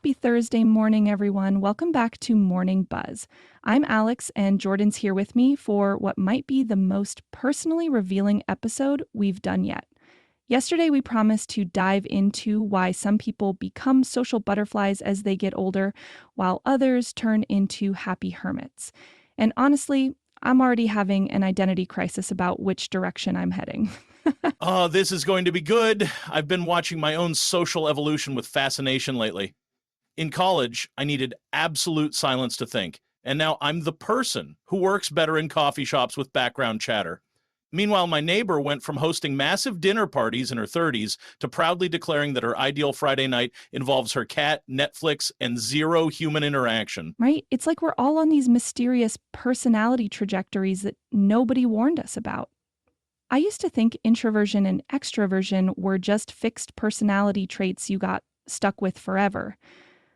Happy Thursday morning, everyone. Welcome back to Morning Buzz. I'm Alex, and Jordan's here with me for what might be the most personally revealing episode we've done yet. Yesterday, we promised to dive into why some people become social butterflies as they get older, while others turn into happy hermits. And honestly, I'm already having an identity crisis about which direction I'm heading. Oh, this is going to be good. I've been watching my own social evolution with fascination lately. In college, I needed absolute silence to think, and now I'm the person who works better in coffee shops with background chatter. Meanwhile, my neighbor went from hosting massive dinner parties in her 30s to proudly declaring that her ideal Friday night involves her cat, Netflix, and zero human interaction. Right? It's like we're all on these mysterious personality trajectories that nobody warned us about. I used to think introversion and extroversion were just fixed personality traits you got stuck with forever,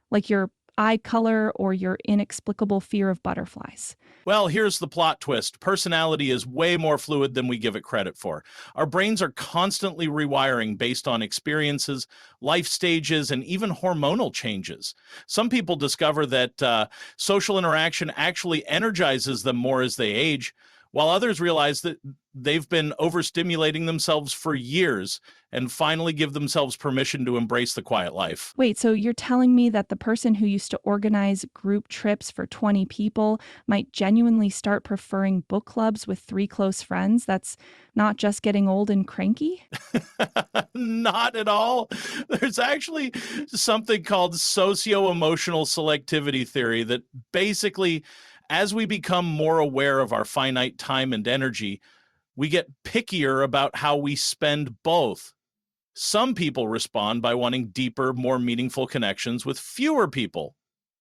like your eye color or your inexplicable fear of butterflies. Well, here's the plot twist. Personality is way more fluid than we give it credit for. Our brains are constantly rewiring based on experiences, life stages, and even hormonal changes. Some people discover that social interaction actually energizes them more as they age, while others realize that they've been overstimulating themselves for years and finally give themselves permission to embrace the quiet life. Wait, so you're telling me that the person who used to organize group trips for 20 people might genuinely start preferring book clubs with three close friends? That's not just getting old and cranky? Not at all. There's actually something called socioemotional selectivity theory that basically, as we become more aware of our finite time and energy, we get pickier about how we spend both. Some people respond by wanting deeper, more meaningful connections with fewer people.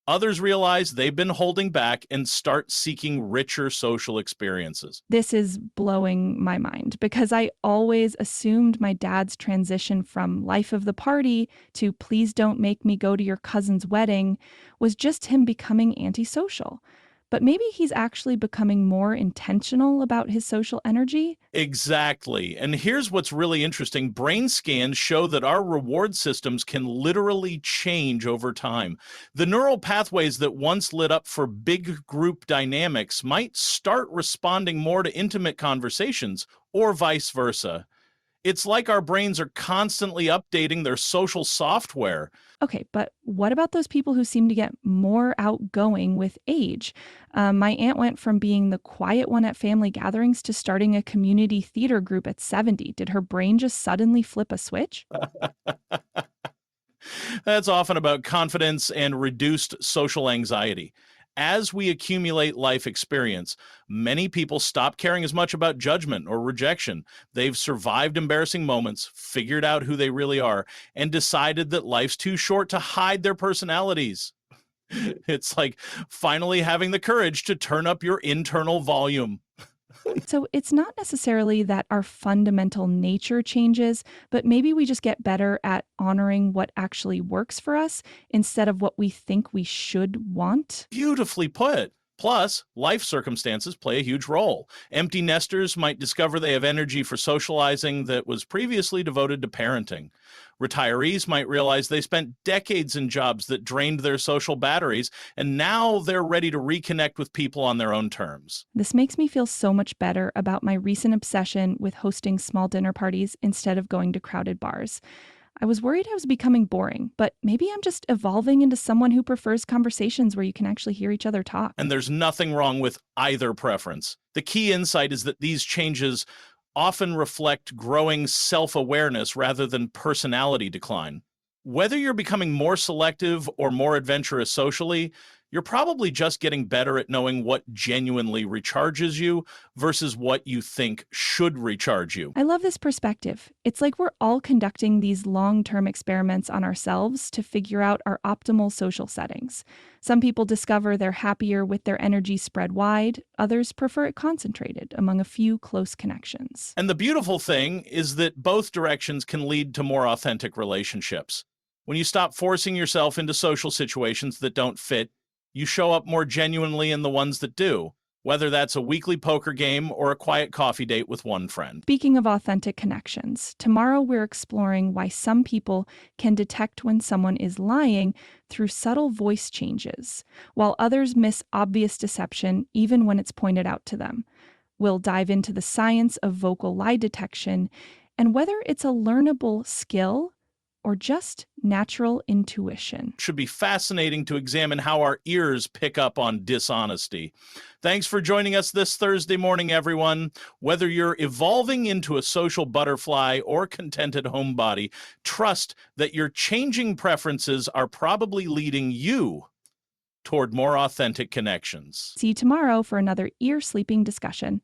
Others realize they've been holding back and start seeking richer social experiences. This is blowing my mind because I always assumed my dad's transition from life of the party to please don't make me go to your cousin's wedding was just him becoming antisocial. But maybe he's actually becoming more intentional about his social energy. Exactly. And here's what's really interesting. Brain scans show that our reward systems can literally change over time. The neural pathways that once lit up for big group dynamics might start responding more to intimate conversations, or vice versa. It's like our brains are constantly updating their social software. Okay, but what about those people who seem to get more outgoing with age? My aunt went from being the quiet one at family gatherings to starting a community theater group at 70. Did her brain just suddenly flip a switch? That's often about confidence and reduced social anxiety. As we accumulate life experience, many people stop caring as much about judgment or rejection. They've survived embarrassing moments, figured out who they really are, and decided that life's too short to hide their personalities. It's like finally having the courage to turn up your internal volume. So it's not necessarily that our fundamental nature changes, but maybe we just get better at honoring what actually works for us instead of what we think we should want. Beautifully put. Plus, life circumstances play a huge role. Empty nesters might discover they have energy for socializing that was previously devoted to parenting. Retirees might realize they spent decades in jobs that drained their social batteries, and now they're ready to reconnect with people on their own terms. This makes me feel so much better about my recent obsession with hosting small dinner parties instead of going to crowded bars. I was worried I was becoming boring, but maybe I'm just evolving into someone who prefers conversations where you can actually hear each other talk. And there's nothing wrong with either preference. The key insight is that these changes often reflect growing self-awareness rather than personality decline. Whether you're becoming more selective or more adventurous socially, you're probably just getting better at knowing what genuinely recharges you versus what you think should recharge you. I love this perspective. It's like we're all conducting these long-term experiments on ourselves to figure out our optimal social settings. Some people discover they're happier with their energy spread wide, others prefer it concentrated among a few close connections. And the beautiful thing is that both directions can lead to more authentic relationships. When you stop forcing yourself into social situations that don't fit, you show up more genuinely in the ones that do. whether that's a weekly poker game or a quiet coffee date with one friend. Speaking of authentic connections, tomorrow we're exploring why some people can detect when someone is lying through subtle voice changes, while others miss obvious deception even when it's pointed out to them. We'll dive into the science of vocal lie detection and whether it's a learnable skill or just natural intuition. Should be fascinating to examine how our ears pick up on dishonesty. Thanks for joining us this Thursday morning, everyone. Whether you're evolving into a social butterfly or contented homebody, trust that your changing preferences are probably leading you toward more authentic connections. See you tomorrow for another ear sleeping discussion.